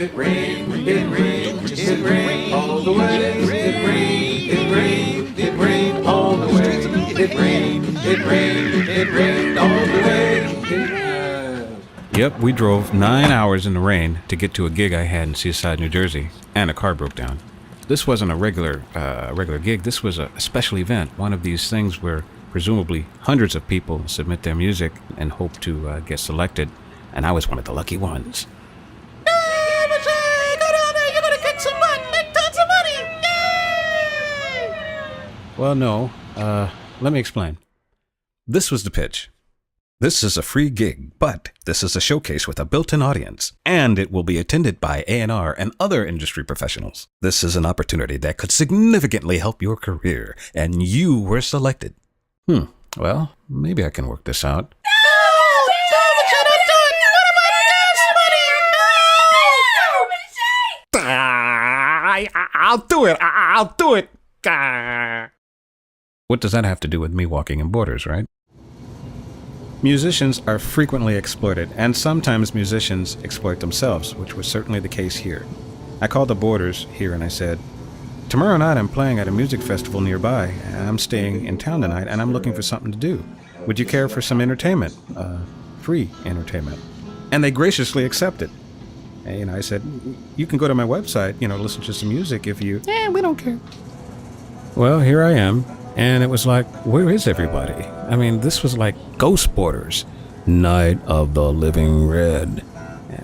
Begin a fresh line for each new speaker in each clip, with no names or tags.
it rained, it rained, it rained all the way. It rained, it rained, it rained all the way. It rained, it rained, it rained all the way.
Yep, we drove 9 hours in the rain to get to a gig I had in Seaside, New Jersey, and a car broke down. This wasn't a regular gig. This was a special event, one of these things where presumably hundreds of people submit their music and hope to get selected, and I was one of the lucky ones.
Hey, Miche, go down there. You're gonna kick some butt, make tons of money. Yay!
Well, no. Let me explain. This was the pitch. This is a free gig, but this is a showcase with a built-in audience, and it will be attended by A&R and other industry professionals. This is an opportunity that could significantly help your career, and you were selected. Well, maybe I can work this out. I'll do it. I'll do it. What does that have to do with me walking in borders, right? Musicians are frequently exploited, and sometimes musicians exploit themselves, which was certainly the case here. I called the Borders here and I said, tomorrow night I'm playing at a music festival nearby. I'm staying in town tonight and I'm looking for something to do. Would you care for some entertainment? Free entertainment. And they graciously accepted. And I said, you can go to my website, listen to some music if you... we don't care. Well, here I am. And it was like, where is everybody? I mean, this was like Ghost Borders. Night of the Living Red.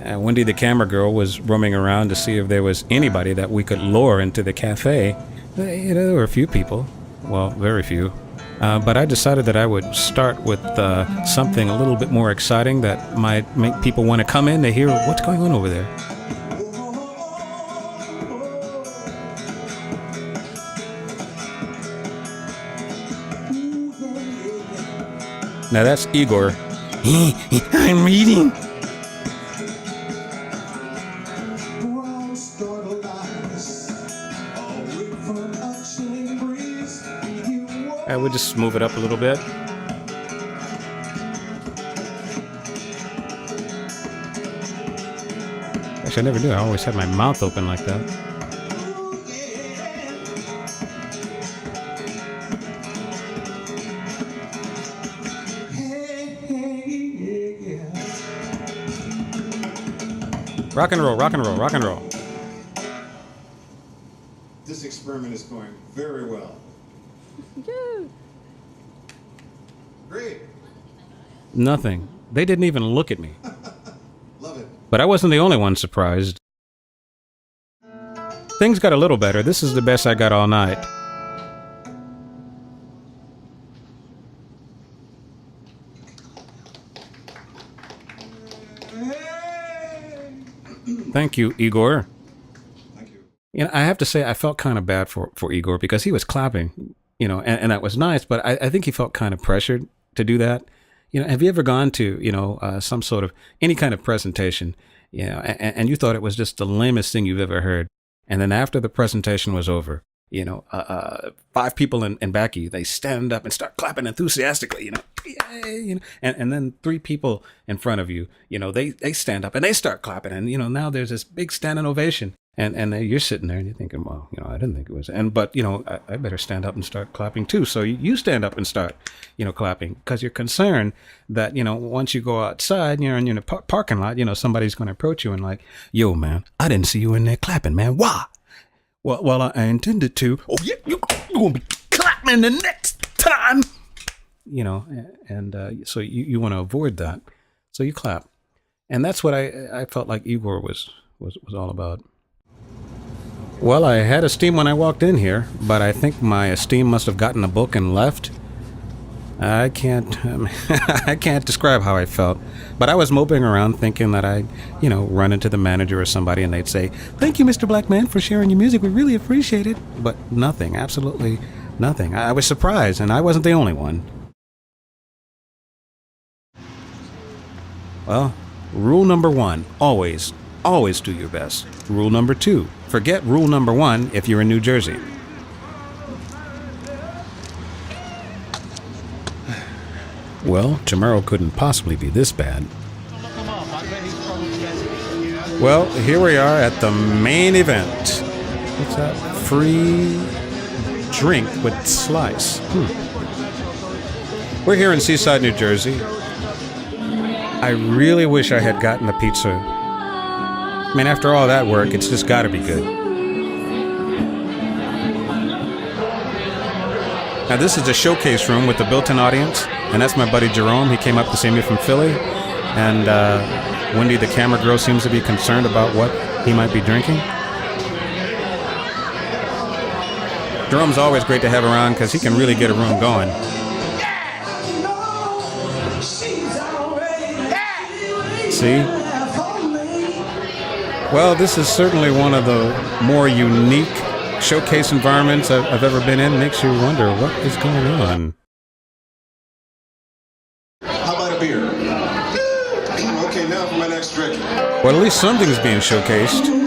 Wendy the camera girl was roaming around to see if there was anybody that we could lure into the cafe. There were a few people. Well, very few. But I decided that I would start with something a little bit more exciting that might make people want to come in to hear what's going on over there. Now that's Igor. I'm reading. I would just move it up a little bit. Actually, I never do. I always had my mouth open like that. Rock and roll, rock and roll, rock and roll.
This experiment is going very well.
Yeah.
Great.
Nothing. They didn't even look at me.
Love it.
But I wasn't the only one surprised. Things got a little better. This is the best I got all night. Thank you, Igor.
Thank you.
I have to say I felt kind of bad for Igor because he was clapping, and that was nice, but I think he felt kind of pressured to do that. Have you ever gone to, some sort of, any kind of presentation, and you thought it was just the lamest thing you've ever heard. And then after the presentation was over, 5 people in back of you, they stand up and start clapping enthusiastically, yay, and then 3 people in front of you, they stand up and they start clapping. And, now there's this big standing ovation. And you're sitting there and you're thinking, well, I didn't think it was. But I better stand up and start clapping too. So you stand up and start, clapping because you're concerned that, once you go outside, you're in the parking lot, somebody's going to approach you and like, yo, man, I didn't see you in there clapping, man. Why? Well, I intended to. Oh, yeah, you're going to be clapping the next time. So you want to avoid that. So you clap. And that's what I felt like Igor was all about. Well, I had esteem when I walked in here, but I think my esteem must have gotten a book and left. I can't describe how I felt, but I was moping around thinking that I'd, run into the manager or somebody and they'd say, "Thank you, Mr. Black Man, for sharing your music. We really appreciate it." But nothing, absolutely nothing. I was surprised, and I wasn't the only one. Well, rule number 1, always do your best. Rule number 2, forget rule number 1 if you're in New Jersey. Well, tomorrow couldn't possibly be this bad. Well, here we are at the main event. What's that? Free drink with slice. We're here in Seaside, New Jersey. I really wish I had gotten the pizza. I mean, after all that work, it's just got to be good. Now, this is the showcase room with the built-in audience, and that's my buddy Jerome. He came up to see me from Philly, and Wendy, the camera girl, seems to be concerned about what he might be drinking. Jerome's always great to have around because he can really get a room going. See? Well, this is certainly one of the more unique showcase environments I've ever been in. Makes you wonder what is going on.
How about a beer? Okay, now for my next drink.
Well, at least something's being showcased.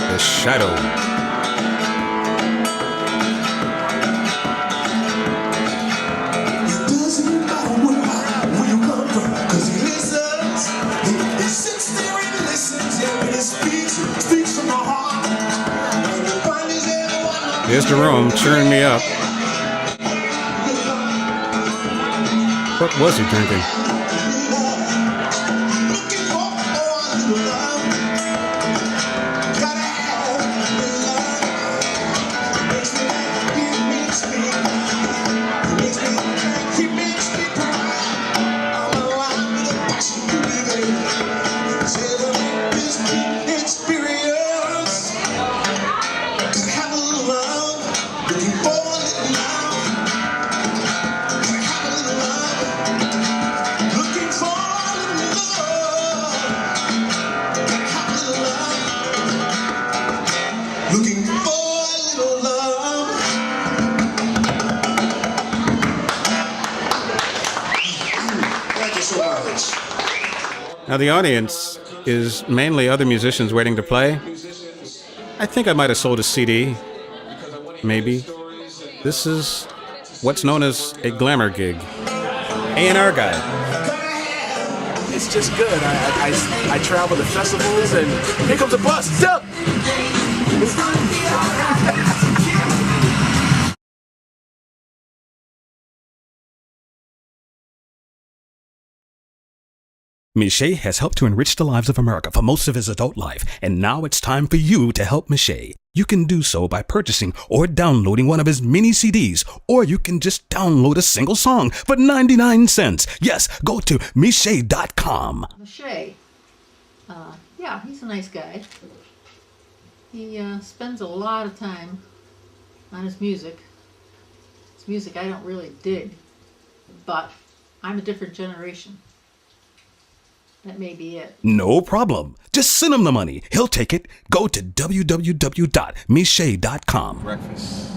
The Shadow. Here's Jerome cheering me up. What was he drinking? Now, the audience is mainly other musicians waiting to play. I think I might have sold a CD. Maybe. This is what's known as a glamour gig. A&R guy.
It's just good. I travel to festivals, and here comes a bus. Duh!
Miche has helped to enrich the lives of America for most of his adult life, and now it's time for you to help Miche. You can do so by purchasing or downloading one of his mini CDs, or you can just download a single song for 99 cents. Yes, go to Miche.com.
Miche, yeah, he's a nice guy. He spends a lot of time on his music. It's music I don't really dig, but I'm a different generation. That may be it.
No problem. Just send him the money. He'll take it. Go to www.miche.com.
Breakfast.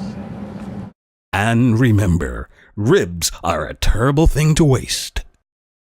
And remember, ribs are a terrible thing to waste.